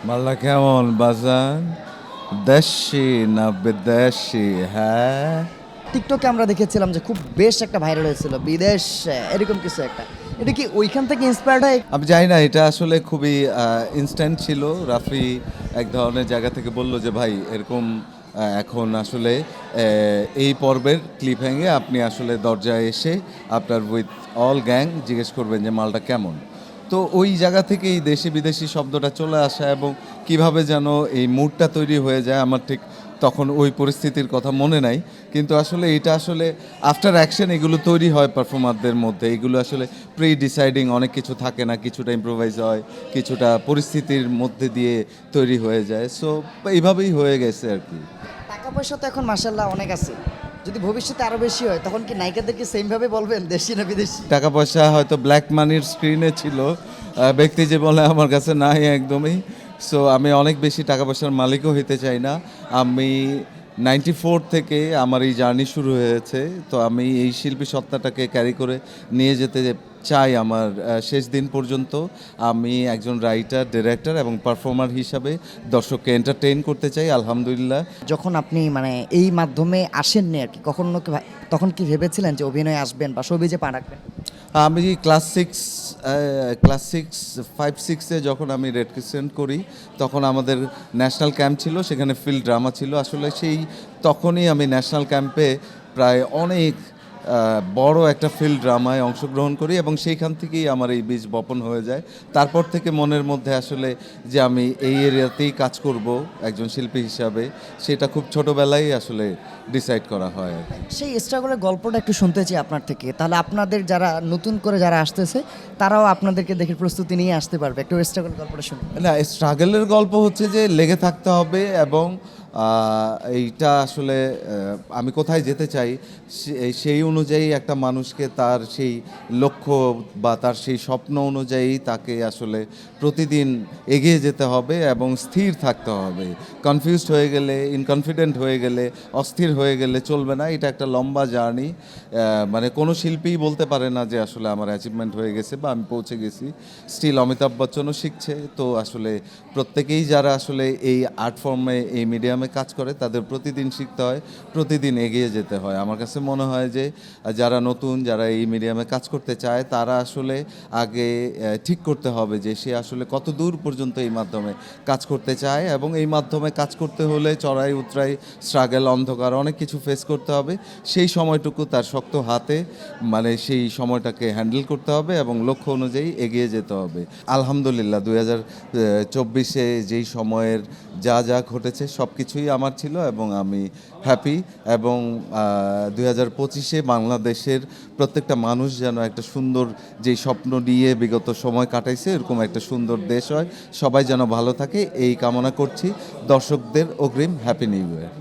মাল্লা কেমন বাজান? দেশি না বিদেশি? হ্যাঁ, টিকটকে আমরা দেখেছিলাম যে খুব বেশ একটা ভাইরাল হয়েছিল বিদেশ এরকম কিছু একটা। এটা কি ওইখান থেকে ইন্সপায়ার্ড হয়? আমি জানি না, এটা আসলে খুবই ইনস্ট্যান্ট ছিল। রাফি এক ধরনের জায়গা থেকে বলল যে ভাই এরকম এখন আসলে এই পর্বের ক্লিপ হ্যাঙ্গে আপনি আসলে দরজায় এসে আপনার উইথ অল গ্যাং জিজ্ঞেস করবেন যে মালটা কেমন। তো ওই জায়গা থেকে এই দেশি বিদেশি শব্দটা চলে আসা এবং কিভাবে যেন এই মুডটা তৈরি হয়ে যায় আমার ঠিক তখন ওই পরিস্থিতির কথা মনে নাই, কিন্তু আসলে এটা আসলে আফটার অ্যাকশন এগুলো তৈরি হয় পারফর্মারদের মধ্যে। এগুলো আসলে প্রি ডিসাইডিং, অনেক কিছু থাকে না, কিছুটা ইম্প্রোভাইজ হয়, কিছুটা পরিস্থিতির মধ্যে দিয়ে তৈরি হয়ে যায়। সো এইভাবেই হয়ে গেছে আর কি। টাকা পয়সা তো এখন মাশাল্লাহ অনেক আছে, যদি ভবিষ্যতে আরো বেশি হয় তখন কি নায়িকাদেরকে সেম ভাবে বলবেন দেশি না বিদেশি? টাকা পয়সা হয়তো ব্ল্যাক মানির স্ক্রিনে ছিল, ব্যক্তি জীবনে আমার কাছে নাই একদমই। সো আমি অনেক বেশি টাকা পয়সার মালিকও হইতে চাই না। আমি 94 থেকে আমার এই জার্নি শুরু হয়েছে। তো আমি এই শিল্পী সত্তাটাকে ক্যারি করে নিয়ে যেতে চাই আমার শেষ দিন পর্যন্ত। আমি একজন রাইটার, ডিরেক্টর এবং পারফর্মার হিসাবে দর্শককে এন্টারটেইন করতে চাই, আলহামদুলিল্লাহ। যখন আপনি মানে এই মাধ্যমে আসেননি আর কি, কখনো কি তখন কি ভেবেছিলেন যে অভিনয়ে আসবেন বা শোবিজে পা রাখবেন? আমি ক্লাস সিক্স 5-6-এ যখন আমি রেড ক্রিসেন্ট করি, তখন আমাদের ন্যাশনাল ক্যাম্প ছিল, সেখানে ফিল্ড ড্রামা ছিল। আসলে সেই তখনই আমি ন্যাশনাল ক্যাম্পে প্রায় অনেক বড় একটা ফিল্ড ড্রামায় অংশগ্রহণ করি এবং সেইখান থেকেই আমার এই বীজ বপন হয়ে যায়। তারপর থেকে মনের মধ্যে আসলে যে আমি এই এরিয়াতেই কাজ করব একজন শিল্পী হিসাবে, সেটা খুব ছোটোবেলায় আসলে ডিসাইড করা হয় আর কি। সেই স্ট্রাগলের গল্পটা একটু শুনতে চাই আপনার থেকে, তাহলে আপনাদের যারা নতুন করে যারা আসতেছে তারাও আপনাদেরকে দেখে প্রস্তুতি নিয়ে আসতে পারবে। একটু স্ট্রাগলের গল্পটা শুনুন। না, স্ট্রাগলের গল্প হচ্ছে যে লেগে থাকতে হবে এবং এইটা আসলে আমি কোথায় যেতে চাই সেই অনুযায়ী একটা মানুষকে তার সেই লক্ষ্য বা তার সেই স্বপ্ন অনুযায়ী তাকে আসলে প্রতিদিন এগিয়ে যেতে হবে এবং স্থির থাকতে হবে। কনফিউজড হয়ে গেলে, ইনকনফিডেন্ট হয়ে গেলে, অস্থির হয়ে গেলে চলবে না। এটা একটা লম্বা জার্নি। মানে কোনো শিল্পীই বলতে পারে না যে আসলে আমার অ্যাচিভমেন্ট হয়ে গেছে বা আমি পৌঁছে গেছি। স্টিল অমিতাভ বচ্চনও শিখছে। তো আসলে প্রত্যেকেই যারা আসলে এই আর্ট ফর্মে, এই মিডিয়ামে কাজ করে, তাদের প্রতিদিন শিখতে হয়, প্রতিদিন এগিয়ে যেতে হয়। আমার কাছে মনে হয় যে যারা নতুন, যারা এই মিডিয়ামে কাজ করতে চায়, তারা আসলে আগে ঠিক করতে হবে যে সে আসলে কত দূর পর্যন্ত এই মাধ্যমে কাজ করতে চায় এবং এই মাধ্যমে কাজ করতে হলে চড়াই উতরাই, স্ট্রাগল, অন্ধকার অনেক কিছু ফেস করতে হবে। সেই সময়টুকু তার শক্ত হাতে মানে সেই সময়টাকে হ্যান্ডেল করতে হবে এবং লক্ষ্য অনুযায়ী এগিয়ে যেতে হবে। আলহামদুলিল্লাহ 2024-এ যেই সময়ের যা যা ঘটেছে সব কিছুই আমার ছিল এবং আমি হ্যাপি। এবং 2025-এ বাংলাদেশের প্রত্যেকটা মানুষ যেন একটা সুন্দর যেই স্বপ্ন নিয়ে বিগত সময় কাটাইছে এরকম একটা সুন্দর দেশ হয়, সবাই যেন ভালো থাকে এই কামনা করছি। দর্শকদের অগ্রিম হ্যাপি নিউ ইয়ার।